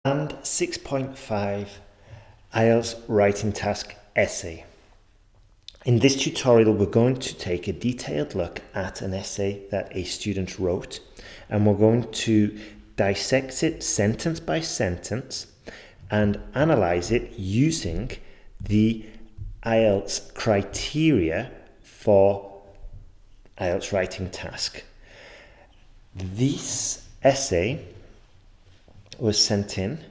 And 6.5 IELTS Writing Task Essay. In this tutorial, we're going to take a detailed look at an essay that a student wrote, and we're going to dissect it sentence by sentence and analyze it using the IELTS criteria for IELTS writing task. This essay was sent in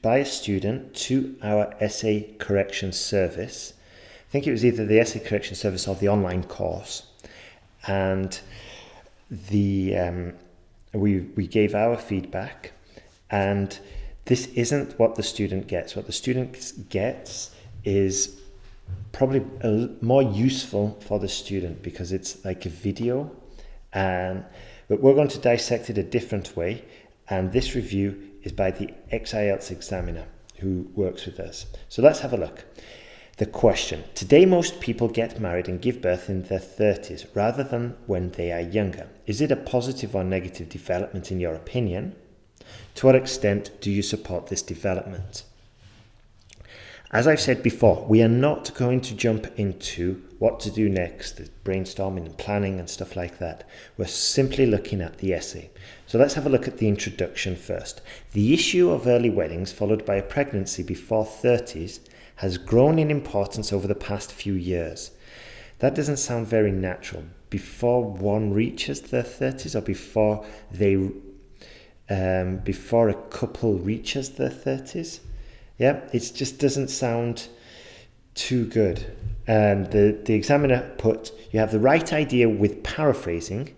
by a student to our essay correction service. I think it was either the essay correction service or the online course, and we gave our feedback, and this isn't what the student gets. What the student gets is probably more useful for the student because it's like a video, but we're going to dissect it a different way. And this review is by the Ex-Ielts examiner who works with us. So let's have a look. The question: today most people get married and give birth in their 30s rather than when they are younger. Is it a positive or negative development in your opinion? To what extent do you support this development? As I've said before, we are not going to jump into what to do next, brainstorming and planning and stuff like that. We're simply looking at the essay. So let's have a look at the introduction first. The issue of early weddings followed by a pregnancy before 30s has grown in importance over the past few years. That doesn't sound very natural. Before one reaches their 30s, or before a couple reaches their 30s. Yeah, it just doesn't sound too good. And the examiner put, you have the right idea with paraphrasing,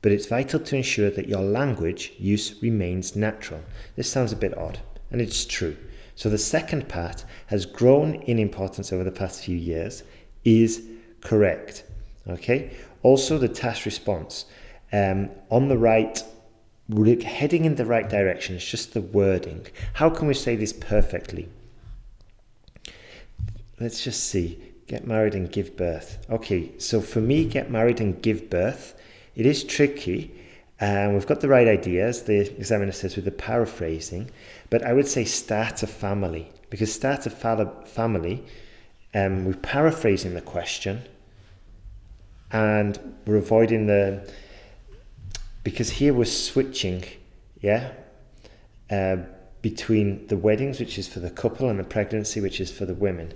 but it's vital to ensure that your language use remains natural. This sounds a bit odd, and it's true. So the second part, has grown in importance over the past few years, is correct. Okay. Also the task response, on the right, we're heading in the right direction. It's just the wording. How can we say this perfectly? Let's just see. Get married and give birth. Okay, so for me, get married and give birth, it is tricky. We've got the right ideas, the examiner says, with the paraphrasing, but I would say start a family, because start a family, we're paraphrasing the question, and we're avoiding because here we're switching, between the weddings, which is for the couple, and the pregnancy, which is for the women.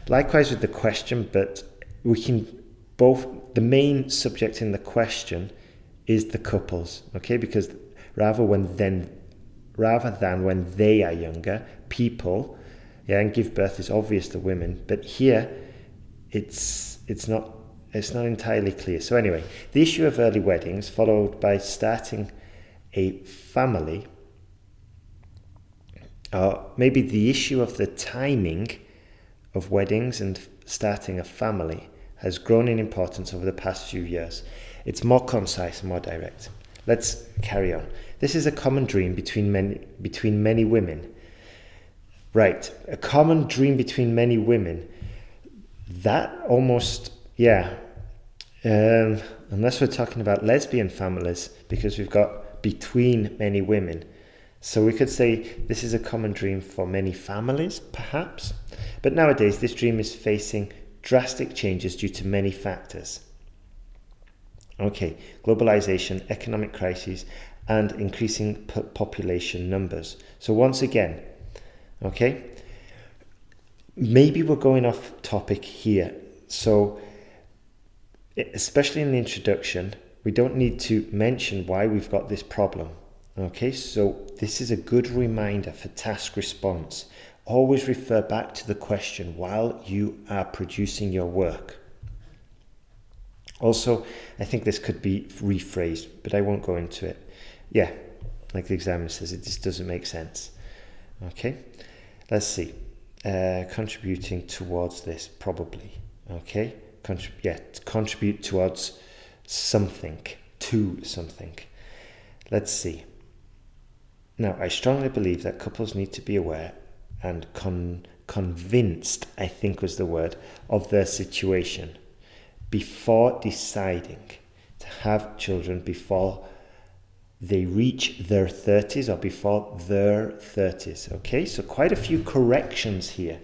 Likewise with the question, but we can the main subject in the question is the couples, okay? Because rather than when they are younger, people, and give birth is obvious to women, but here it's not entirely clear. So anyway, the issue of early weddings followed by starting a family, or maybe the issue of the timing of weddings and starting a family has grown in importance over the past few years. It's more concise and more direct. Let's carry on. This is a common dream between many women. Right, a common dream between many women. That almost, unless we're talking about lesbian families, because we've got between many women. So we could say this is a common dream for many families, perhaps. But nowadays, this dream is facing drastic changes due to many factors. Okay, globalization, economic crises, and increasing population numbers. So once again, okay, maybe we're going off topic here. So especially in the introduction, we don't need to mention why we've got this problem. Okay, so this is a good reminder for task response. Always refer back to the question while you are producing your work. Also, I think this could be rephrased, but I won't go into it. Yeah, like the examiner says, it just doesn't make sense. Okay, let's see. Contributing towards this, probably. Okay, contribute towards something, to something. Let's see. Now, I strongly believe that couples need to be aware and convinced, I think was the word, of their situation before deciding to have children, before they reach their 30s or before their 30s. Okay, so quite a few corrections here.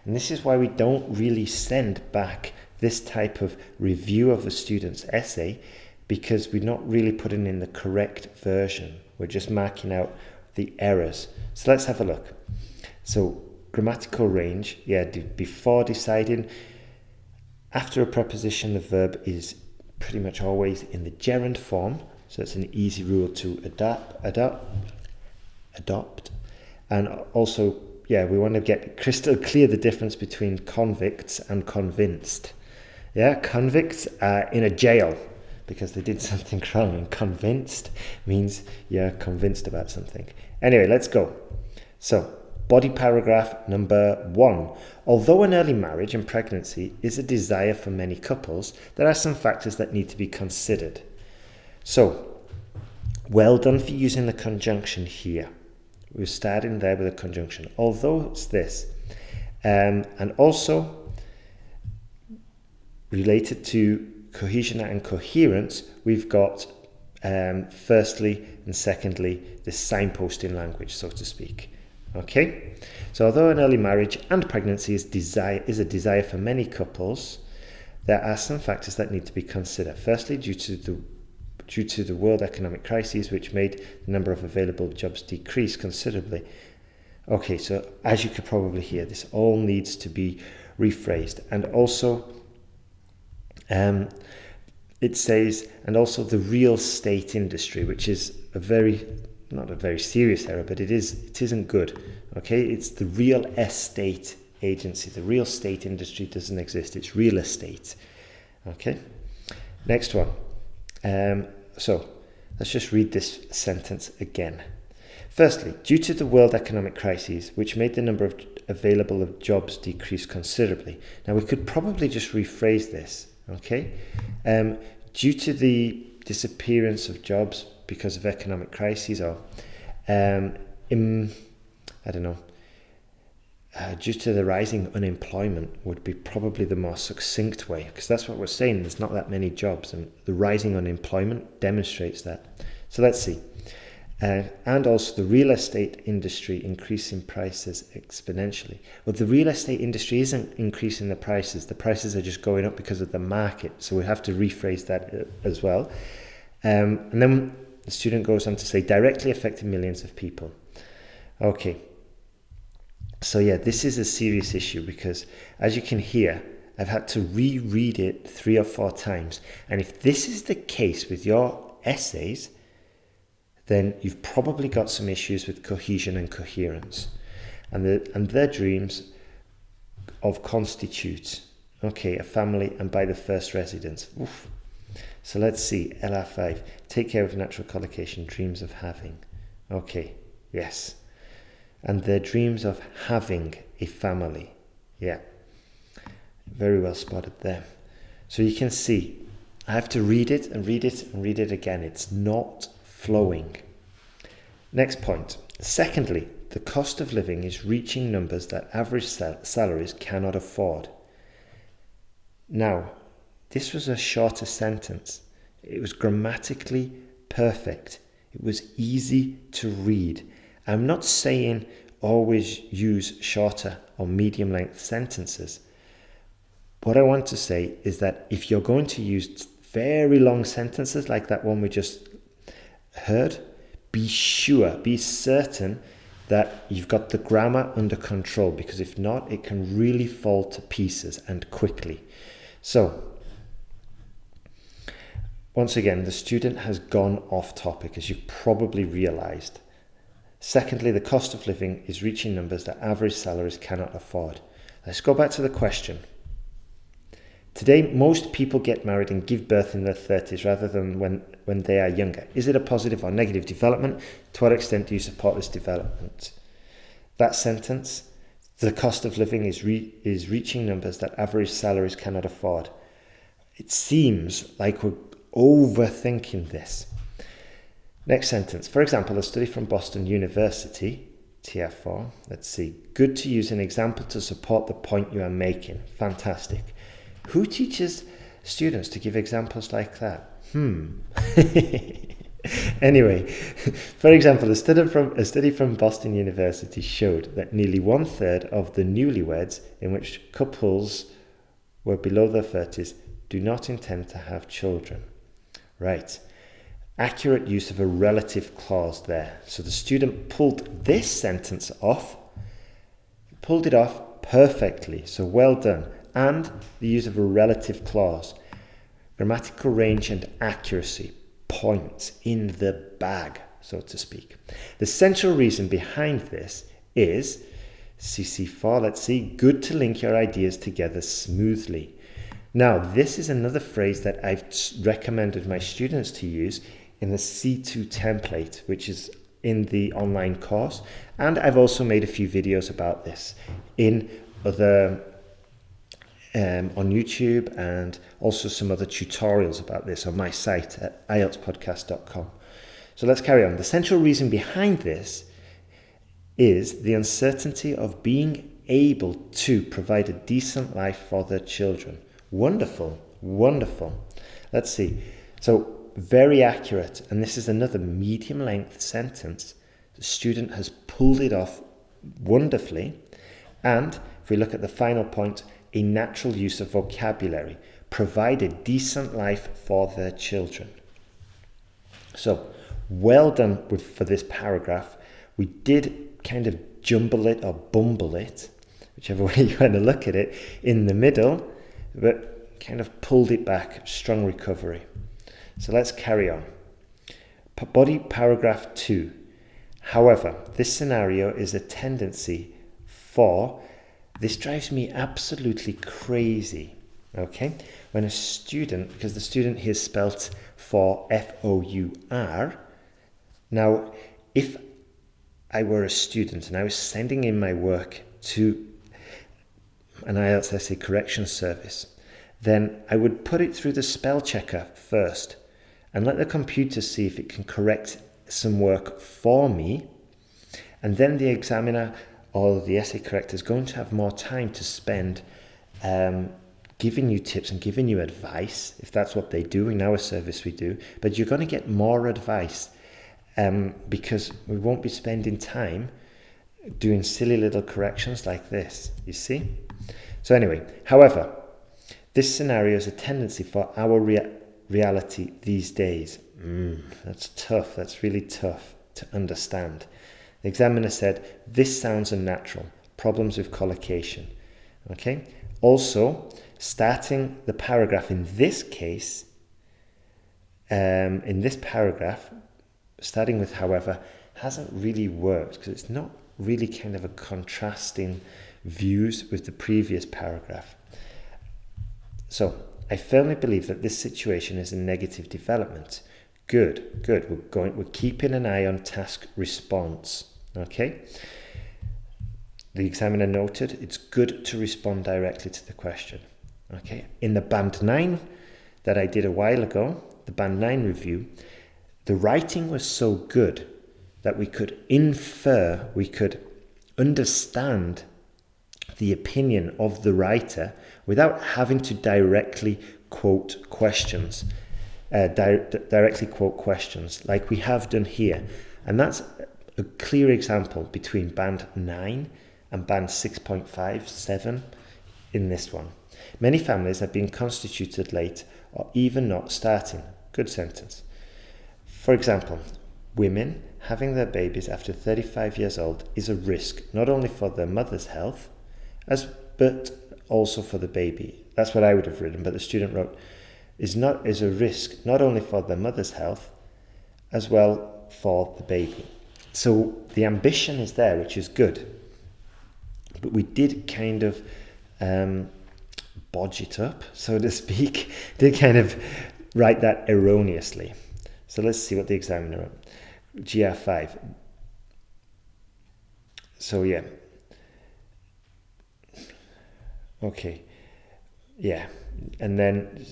And this is why we don't really send back this type of review of a student's essay, because we're not really putting in the correct version. We're just marking out the errors. So let's have a look. So grammatical range, before deciding, after a preposition, the verb is pretty much always in the gerund form. So it's an easy rule to adopt. And also, we want to get crystal clear the difference between convicts and convinced. Convicts are in a jail because they did something wrong, and convinced means you're convinced about something. Anyway, let's go. So, body paragraph number 1. Although an early marriage and pregnancy is a desire for many couples, there are some factors that need to be considered. So, well done for using the conjunction here. We're starting there with a conjunction. Although it's this. And also, related to cohesion and coherence, we've got firstly and secondly the signposting language, so to speak. Okay, so although an early marriage and pregnancy is a desire for many couples, there are some factors that need to be considered. Firstly, due to the world economic crisis, which made the number of available jobs decrease considerably. Okay, so as you could probably hear, this all needs to be rephrased. And also, it says, and also the real estate industry, which is not a very serious error, but it isn't good. Okay, it's the real estate agency. The real estate industry doesn't exist. It's real estate. Okay, next one. So let's just read this sentence again. Firstly, due to the world economic crisis, which made the number of available jobs decrease considerably. Now we could probably just rephrase this. Okay, due to the disappearance of jobs because of economic crises, or due to the rising unemployment would be probably the more succinct way, because that's what we're saying. There's not that many jobs, and the rising unemployment demonstrates that. So let's see. And also the real estate industry increasing prices exponentially. Well, the real estate industry isn't increasing the prices. The prices are just going up because of the market. So we have to rephrase that as well. And then the student goes on to say, directly affecting millions of people. Okay. So this is a serious issue, because as you can hear, I've had to reread it 3 or 4 times. And if this is the case with your essays, then you've probably got some issues with cohesion and coherence. And their dreams of constitute, a family and by the first residence. Oof. So let's see, LR5, take care of natural collocation, dreams of having. Okay, yes. And their dreams of having a family. Yeah, very well spotted there. So you can see, I have to read it and read it and read it again. It's not flowing. Next point. Secondly, the cost of living is reaching numbers that average salaries cannot afford. Now, this was a shorter sentence. It was grammatically perfect. It was easy to read. I'm not saying always use shorter or medium length sentences. What I want to say is that if you're going to use very long sentences like that one we just heard, be certain that you've got the grammar under control, because if not, it can really fall to pieces and quickly. So, once again, the student has gone off topic, as you've probably realized. Secondly, the cost of living is reaching numbers that average salaries cannot afford. Let's go back to the question. Today, most people get married and give birth in their 30s rather than when they are younger. Is it a positive or negative development? To what extent do you support this development? That sentence, the cost of living is reaching numbers that average salaries cannot afford. It seems like we're overthinking this. Next sentence. For example, a study from Boston University, TR4. Let's see. Good to use an example to support the point you are making. Fantastic. Who teaches students to give examples like that? Anyway, for example, a study from Boston University showed that nearly 1/3 of the newlyweds in which couples were below their 30s do not intend to have children. Right. Accurate use of a relative clause there. So the student pulled this sentence off, pulled it off perfectly. So well done. And the use of a relative clause. Grammatical range and accuracy. Points in the bag, so to speak. The central reason behind this is CC4, let's see, good to link your ideas together smoothly. Now, this is another phrase that I've recommended my students to use in the C2 template, which is in the online course. And I've also made a few videos about this in other on YouTube, and also some other tutorials about this on my site at IELTSPodcast.com. So let's carry on. The central reason behind this is the uncertainty of being able to provide a decent life for their children. Wonderful, wonderful. Let's see. So very accurate, and this is another medium length sentence. The student has pulled it off wonderfully. And if we look at the final point, a natural use of vocabulary, provide a decent life for their children. So well done for this paragraph. We did kind of jumble it or bumble it, whichever way you want to look at it, in the middle, but kind of pulled it back. Strong recovery. So let's carry on. Body paragraph 2. However, this scenario is a tendency for, this drives me absolutely crazy, okay? When a student, because the student here is spelt for F-O-U-R. Now, if I were a student and I was sending in my work to an IELTS essay correction service, then I would put it through the spell checker first and let the computer see if it can correct some work for me. And then the examiner or the essay corrector is going to have more time to spend giving you tips and giving you advice, if that's what they do. In our service we do. But you're going to get more advice because we won't be spending time doing silly little corrections like this, you see? So anyway, however, this scenario is a tendency for our reality these days. That's tough. That's really tough to understand. The examiner said, this sounds unnatural. Problems with collocation. Okay. Also, starting the paragraph in this case, in this paragraph, starting with however, hasn't really worked because it's not really kind of a contrasting views with the previous paragraph. So, I firmly believe that this situation is a negative development. Good. We're keeping an eye on task response. Okay. The examiner noted it's good to respond directly to the question. Okay. In the Band 9 that I did a while ago, the Band 9 review, the writing was so good that we could infer, we could understand the opinion of the writer without having to directly quote questions, directly quote questions like we have done here. And that's a clear example between Band 9 and Band 6.5, 7 in this one. Many families are being constituted late or even not starting. Good sentence. For example, women having their babies after 35 years old is a risk not only for their mother's health, but also for the baby. That's what I would have written, but the student wrote, is a risk not only for the mother's health, as well for the baby. So the ambition is there, which is good. But we did kind of bodge it up, so to speak. Did kind of write that erroneously. So let's see what the examiner wrote. GR5. So yeah. Okay. Yeah. And then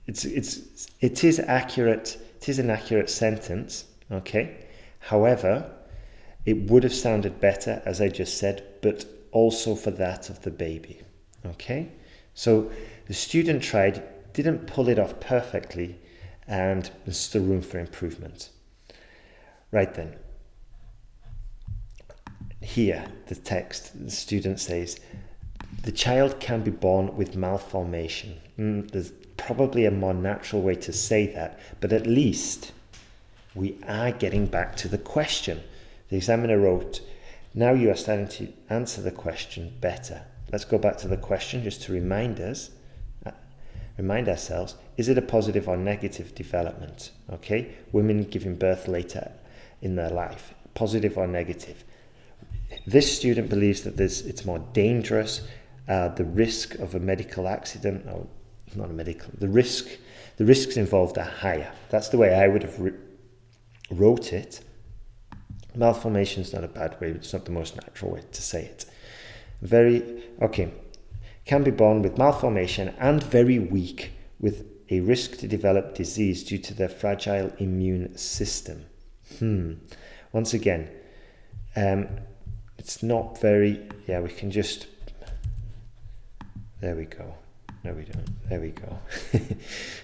it is accurate. It is an accurate sentence. Okay. However, it would have sounded better, as I just said, but also for that of the baby. Okay. So the student tried, didn't pull it off perfectly, and there's still room for improvement. Right then. Here, the text, the student says, the child can be born with malformation. There's probably a more natural way to say that, but at least we are getting back to the question. The examiner wrote, now you are starting to answer the question better. Let's go back to the question just to remind ourselves, is it a positive or negative development? Okay, women giving birth later in their life, positive or negative? This student believes that it's more dangerous. The risk of a medical accident, or not a medical, the risks involved are higher. That's the way I would have wrote it. Malformation is not a bad way, it's not the most natural way to say it. Can be born with malformation and very weak, with a risk to develop disease due to their fragile immune system. Once again, it's not very, we can just, there we go. No, we don't. There we go.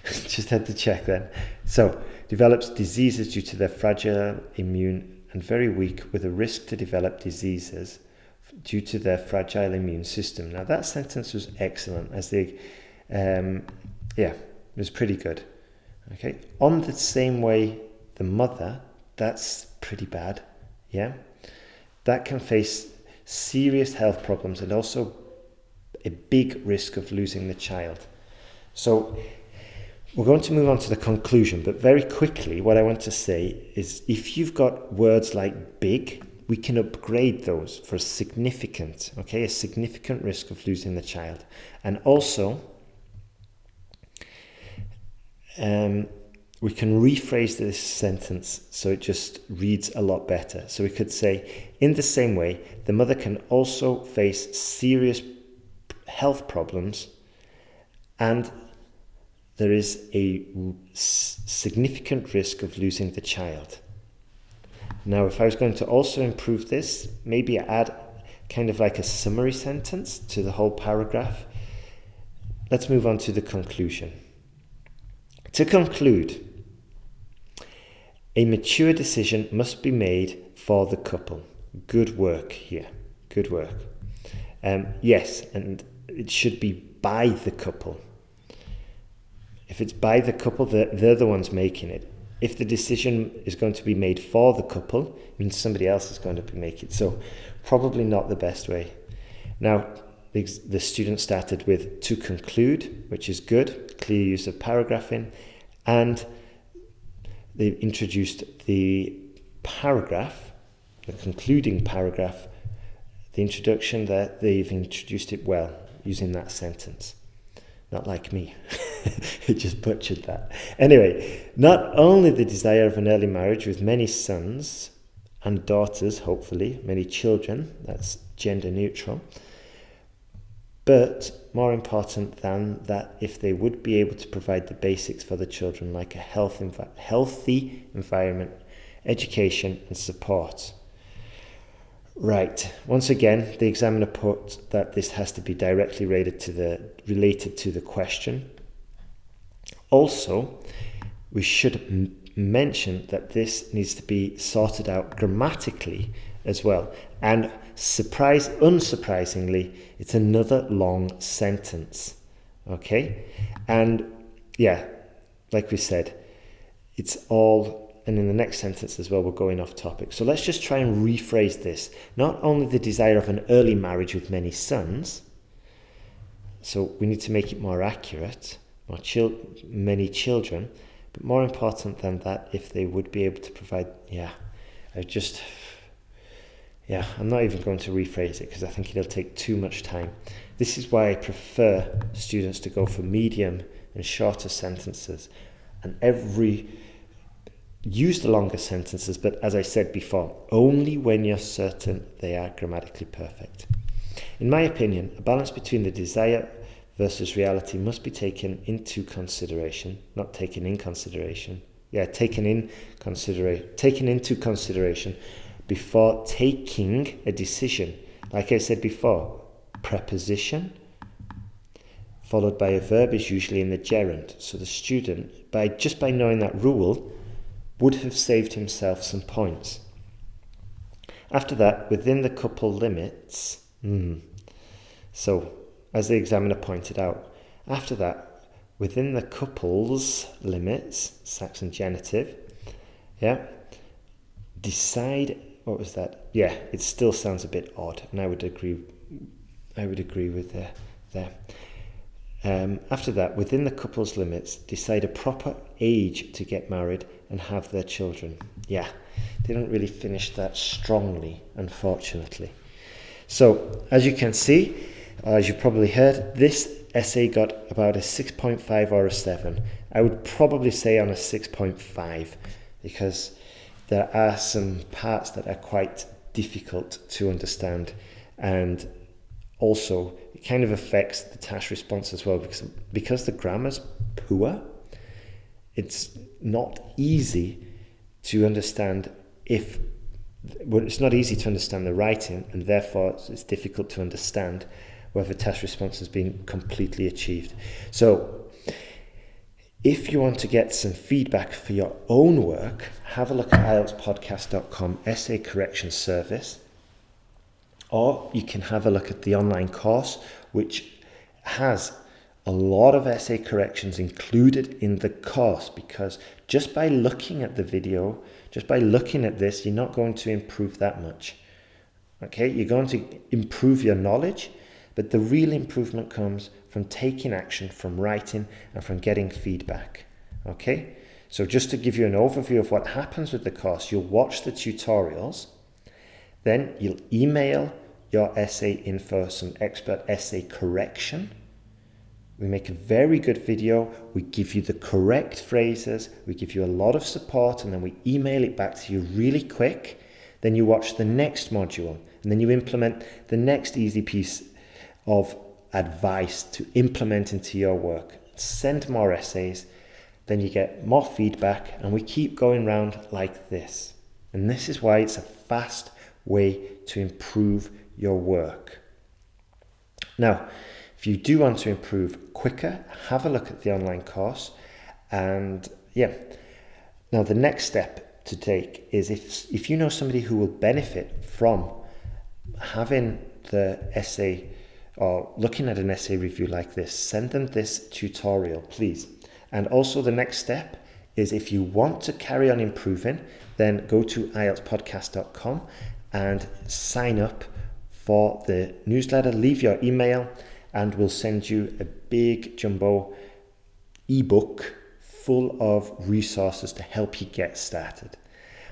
Just had to check then. So, develops diseases due to their fragile immune and very weak, with a risk to develop diseases due to their fragile immune system. Now, that sentence was excellent, as they, it was pretty good. Okay. On the same way, the mother, that's pretty bad. Yeah. That can face serious health problems and also a big risk of losing the child. So we're going to move on to the conclusion, but very quickly what I want to say is, if you've got words like big, we can upgrade those for a significant risk of losing the child. And also we can rephrase this sentence so it just reads a lot better. So we could say, in the same way, the mother can also face serious health problems, and there is a significant risk of losing the child. Now, if I was going to also improve this, maybe add kind of like a summary sentence to the whole paragraph. Let's move on to the conclusion. To conclude, a mature decision must be made for the couple. Good work here. Good work. Yes, and it should be by the couple. If it's by the couple, they're the ones making it. If the decision is going to be made for the couple, it means somebody else is going to be making it. So probably not the best way. Now, the student started with to conclude, which is good, clear use of paragraphing, and they've introduced the paragraph, the concluding paragraph, the introduction there, they've introduced it well using that sentence. Not like me, who just butchered that. Anyway, not only the desire of an early marriage with many sons and daughters, hopefully, many children, that's gender neutral, but more important than that, if they would be able to provide the basics for the children, like a healthy environment, education and support. Right, once again, the examiner put that this has to be directly related to the question. Also, we should mention that this needs to be sorted out grammatically as well. And unsurprisingly, it's another long sentence. Okay? And yeah, like we said, it's all, and in the next sentence as well, we're going off topic. So let's just try and rephrase this. Not only the desire of an early marriage with many sons, so we need to make it more accurate, many children, but more important than that, if they would be able to provide, I'm not even going to rephrase it because I think it'll take too much time. This is why I prefer students to go for medium and shorter sentences, and use the longer sentences, but as I said before, only when you're certain they are grammatically perfect. In my opinion, a balance between the desire versus reality must be taken into consideration, not taken in consideration. Taken into consideration before taking a decision. Like I said before, preposition followed by a verb is usually in the gerund. So the student, by knowing that rule, would have saved himself some points. After that, within the couple limits, so as the examiner pointed out, after that, within the couples limits, Saxon genitive, decide, what was that? Yeah, it still sounds a bit odd, and I would agree with there. After that, within the couple's limits, decide a proper age to get married and have their children. Yeah, they don't really finish that strongly, unfortunately. So, as you can see, as you've probably heard, this essay got about a 6.5 or a 7. I would probably say on a 6.5 because there are some parts that are quite difficult to understand, and also it kind of affects the task response as well because the grammar's poor. It's not easy to understand it's not easy to understand the writing, and therefore it's difficult to understand whether task response has been completely achieved. So if you want to get some feedback for your own work, have a look at IELTSPodcast.com essay correction service, or you can have a look at the online course, which has a lot of essay corrections included in the course, because just by looking at the video, just by looking at this, you're not going to improve that much. Okay, you're going to improve your knowledge, but the real improvement comes from taking action, from writing, and from getting feedback. Okay, so just to give you an overview of what happens with the course, you'll watch the tutorials, then you'll email your essay in for some expert essay correction. We make a very good video, we give you the correct phrases, we give you a lot of support, and then we email it back to you really quick. Then you watch the next module, and then you implement the next easy piece of advice to implement into your work. Send more essays, then you get more feedback, and we keep going round like this. And this is why it's a fast way to improve your work. Now, if you do want to improve quicker, have a look at the online course. And now the next step to take is if you know somebody who will benefit from having the essay or looking at an essay review like this, send them this tutorial, please. And also the next step is if you want to carry on improving, then go to IELTSPodcast.com and sign up for the newsletter, leave your email, and we'll send you a big jumbo ebook full of resources to help you get started.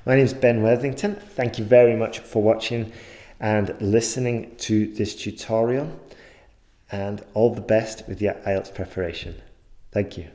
My name is Ben Worthington. Thank you very much for watching and listening to this tutorial, and all the best with your IELTS preparation. Thank you.